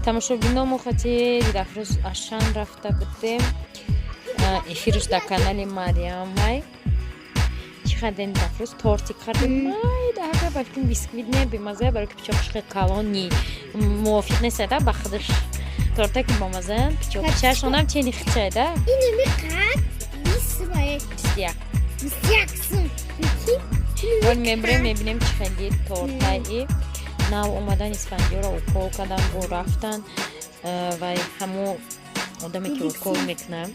тамошобиномо хотели рафрӯз ашан рафта будем эфирш дар канали Мариамай чӣ хардем рафрӯз торти хардем майда балки бисквит не бемаза барои ки пичоқиш калони мувофиқ нест да ба худаш торта ки ба маза пичоқишаш онам чени хичай да ина меқад 21 сум вон мебрем мебинем чӣ хеле тортаи нав омадан исфандиёро укол кадан бо рафтан вай ҳамо одаме ки укол мекунам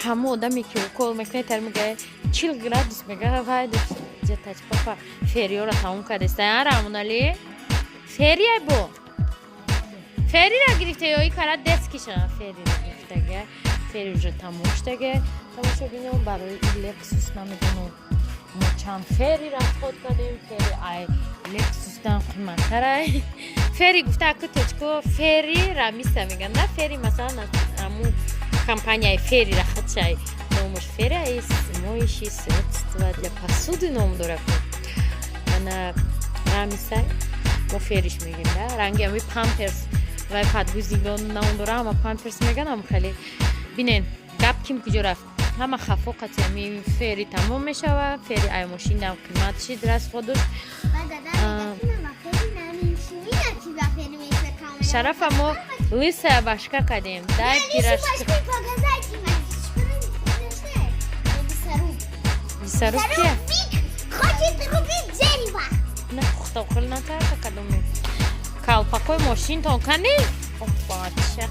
ҳамо одаме ки укол мекунад тар мегӯяд 40 градус мегӯяд вай ҷатач папа фериёро тамом кардеста рамонали ферия бо ферира гирифта ёи кара дескиша ферира гирифтага фери уже тамом штага тамошобинем барои лексус намедонам мо чанд фери расход кардем фери ай лексусдан қиматтарай фери гуфта акуточко фери рамиса меган да фери масалан аму компанияи фери рахачай номуш фери аис моиши средства для посуды ном дорад ана рамисай мо фериш мегим да ранги ами памперс вай падгузидон ном дора ама памперс меган ам хеле бинен гап ким куҷо рафт ҳама хафо қатъиями фери тамом мешавад фери ай мошинам қиматши расходуш шарафа мо лисая башка кардем дай пирашка бисаруб кия на пухтоқил накарда кадоме калпакои мошинтон кани бача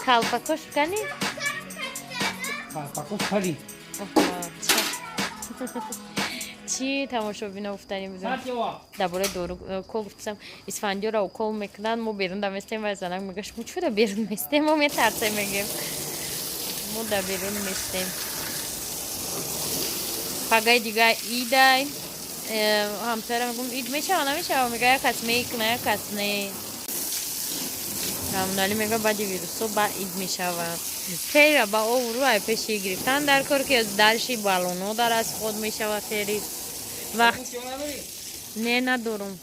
калпакош кани калпакош хари чӣ тамошобино гуфтанӣ будем дар бораи дору кол гуфтам исфандиёро укол мекунанд мо берун да местем вай занак мегӯяд шумо чӯра берун местем мо метарсем мегем мо дар берун местем пагаи дигар идай ҳамсарам мегӯм ид мешава намешава мегӯяд якас мекуна якас не рамонали мегӯяд баъди вирусо ба ид мешава фера ба овуру ай пеши гирифтан дар кор ки дарши балоно дар расход мешава фери вақт не надорум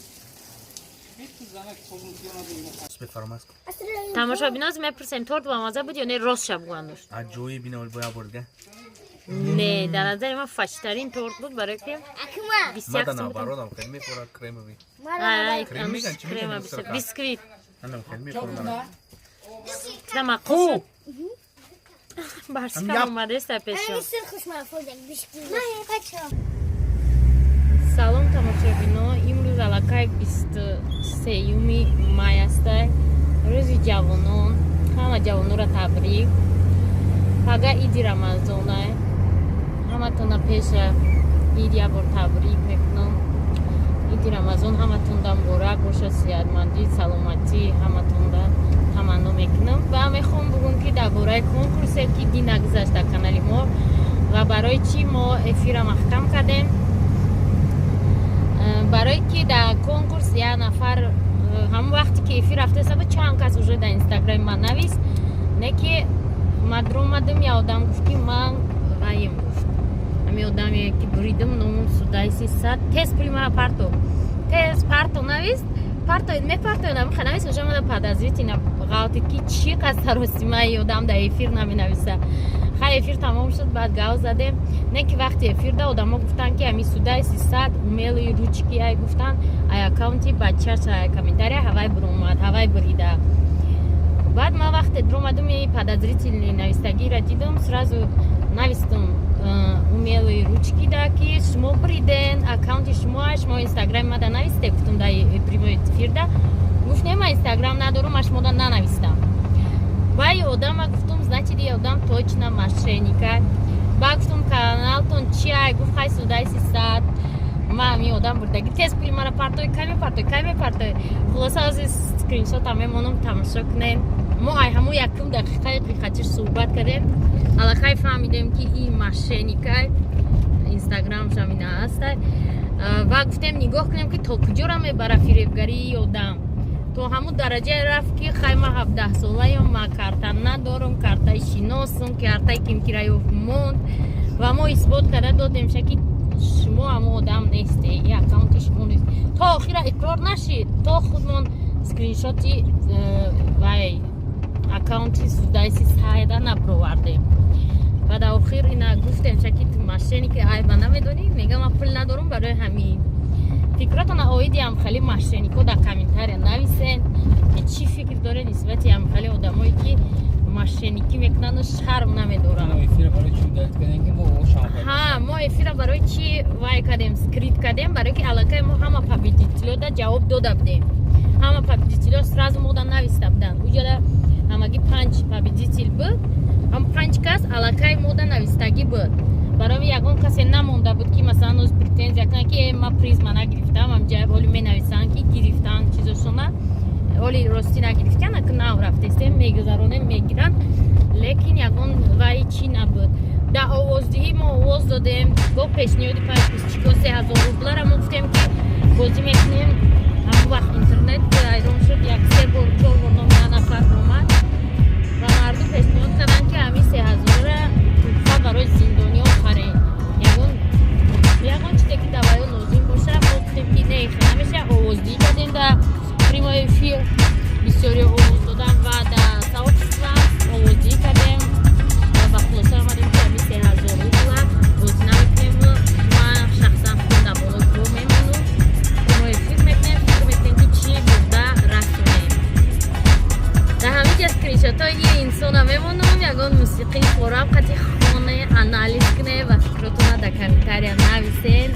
тамошобиноз мепурсем торт ба маза буд ё не рост шабгуандош не дар назари ман фачтарин торт буд барои ки бисквит барскам омадеста пешо салом тамошобино имрӯз аллакай 23 май аста рӯзи ҷавонон ҳама ҷавононро табрик пага иди рамазона ҳаматона пеша ид як бор табрик мекунам иди рамазон ҳаматонда муборак боша сеҳатмандӣ саломатӣ ҳаматонда таманно мекунам ва мехоҳам бугӯм ки дар бораи конкурсе ки ди нагузашт дар канали мо ва барои чӣ мо эфира маҳкам кардем барои ки дар конкурс як нафар ҳамон вақте ки эфир рафтаста буд чанд кас уже дар инстаграми ман навист не ки ман дромадам я одам гуфт ки ман раим гуфт ҳами одаме ки буридам номум судаи 300 тез пули мара парто тез парто навист партоид мепартоидам навист уже мада подозрительно ғалтид ки чӣ қас саросимаи одам дар эфир наменависа хай эфир тамом шуд баъд гав задем не ки вақти эфир да одамо гуфтанд ки ами судаи 300 умели ручки ай гуфтанд ай аккаунти бачаш ай комментария ҳавай буромад ҳавай бурида баъд ман вақте дромадум и подозрительный навистагиро дидам сразу навистам умели ручки да ки шумо буриден аккаунти шумо инстаграми мада нависте гуфтам дар прямой эфир да гуфт не ман инстаграм надорам аш мода нанавистам вай одама гуфтам значит я одам точно мошенника ба гуфтам каналтон чи ай гуфт хай судаи 300 ман ми одам бурдаги тез пули мара партой кай мепартой хулоса ози скриншота мемонам тамошо кунем мо ай ҳамон якум дақиқаи қиқачиш суҳбат кардем аллакай фаҳмидем ки ин мошенникай инстаграмшам ина аста ва гуфтем нигоҳ кунем ки то куҷора мебара фиребгарии одам то ҳамун дараҷае рафт ки хай ман 17 солаям ман карта надорам картаи шиносам картаи кимкираёв монд ва мо исбот карда додемша ки شما هم آدم نیستی، این اکانت شما نیست. تا آخر اقرار نشید، تا خودمون سکرین شاتی وای اکانتی سودایسی سایده نبروردیم. بعد آخر اینا گفتم شکی تو ماشینی که ای من نمیدونی، میگم من پول ندارم برای همین. فکراتون آیدی هم خیلی ماشینی کو در کامنتار نویسین که چی فکر داره نسبتی هم خیلی آدمایی که ماشینیکی میکنن و شرم نمیدارن. ما افیر برای چی داد کردیم که ما شام. ها ما افیر برای چی وای کردیم سکریت کردیم برای که علاقه ما همه پابلیتیلو دا جواب داده بودیم. همه پابلیتیلو سراز مودن نویسته بودن. اونجا همگی 5 پابلیتیل بود. هم 5 کس علاقه مودن نویستگی بود. برای یکون کسی نمونده بود که مثلا از پرتنزیا کنه که ما پریزما نگرفتم، هم جای ولی می نویسن که گرفتن چیزشونه ولی راستی نگرفتن که نه رفتیم میگذارونیم میگیرن، لیکن یکون وای چی نبود. در آوازدهی ما آواز دادیم با پیشنهادی 5,000 روبل را گفتیم که بازی میکنیم. همون وقت اینترنت ایران شد، یک 3 بار 4 بار نام نفر اومد و مردم پیشنهاد کردن که همین 3,000 را برای زندانی آخرین یکون چیزی که دوایی لازم باشه ما گفتیم که نه خیلی نمیشه. آوازدهی کردیم در پریما افیر بسیاری آواز دادن و در ساوت اسلام آوازدهی کردیم و با خلاصه آمدیم که همین 3,000 روبل بازی نمیکنیم و من شخصا خود در بالا رو میمونم. پریما افیر میکنیم، فکر میکنیم که چی بوده رسونیم. در همین که اسکرینشات های یه انسان هم میمونم. یکون موسیقی خورم قطعی خانه انالیز کنه و فکراتون در کامنتار نویسین.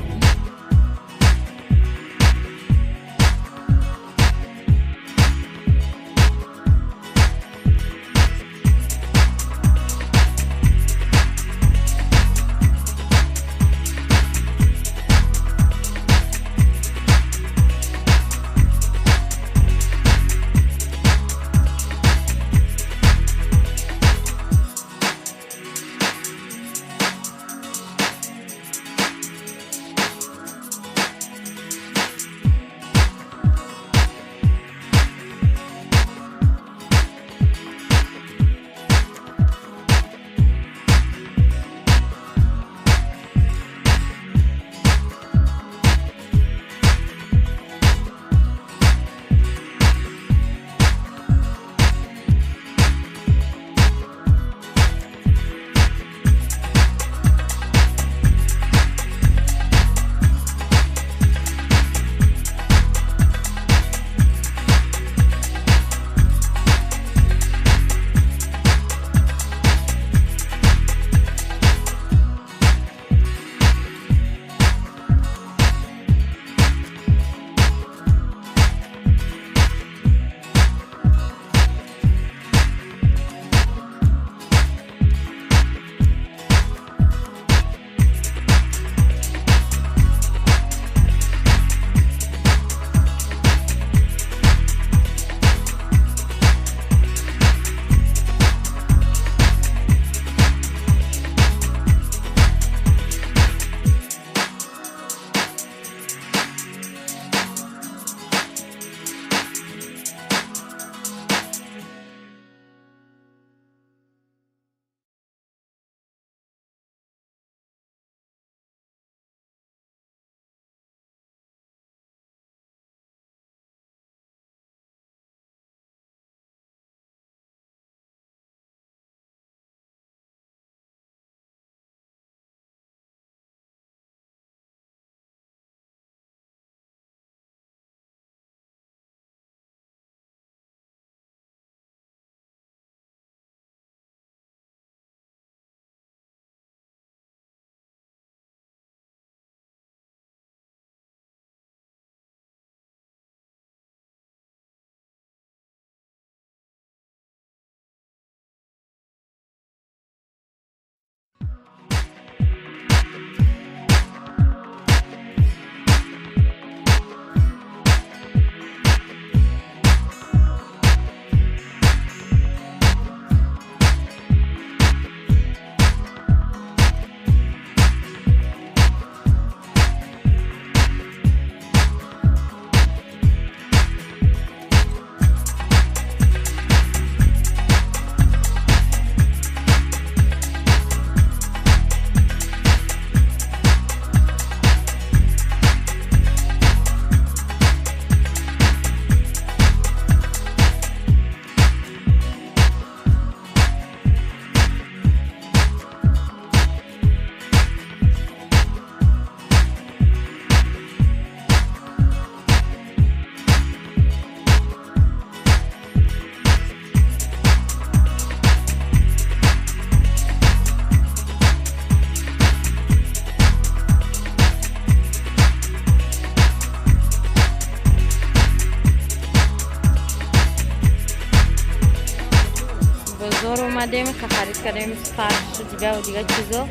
بازار اومدیم که خرید کردیم فرش دیگه و دیگه چیزا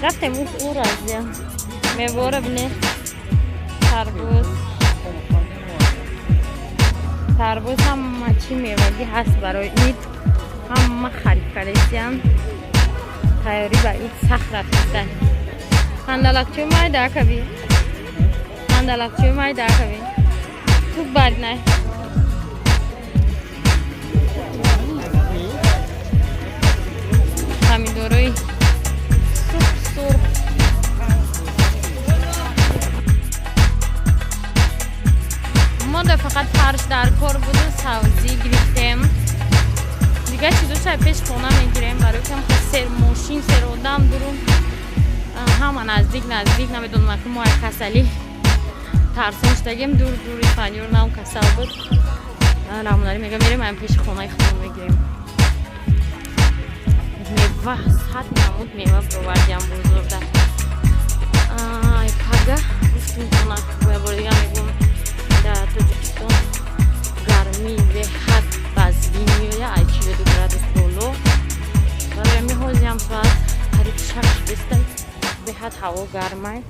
رفتیم او رازیه میواره بینه تربوز هم چی میوگی هست برای اید هم خرید کردیم تیاری با اید سخت رفتن هندلکچوی مای در کبی هندلکچوی مای در کبی تو برد نه پامیدوروی سرخ ما ده فقط فرش در کار بود و سبزی گرفتیم دیگه چیزو پیش خونه میگیریم برای که سر ماشین سر آدم درون همه نزدیک نمیدونم که ما کسلی ترسیم شدگیم دور اسپانیول نام کسل بود راموناری میگه میریم هم پیش خونه خودمون میگیریم میوه حد نمود میوه پروردیم بزرگ در پگه گفتیم خونه باید دیگه میگم در تاجیکستان گرمی به حد بزدی میوه 42 گرادوس بالا برای میحوزیم ساعت قریب 6 بسته به حد هوا گرمه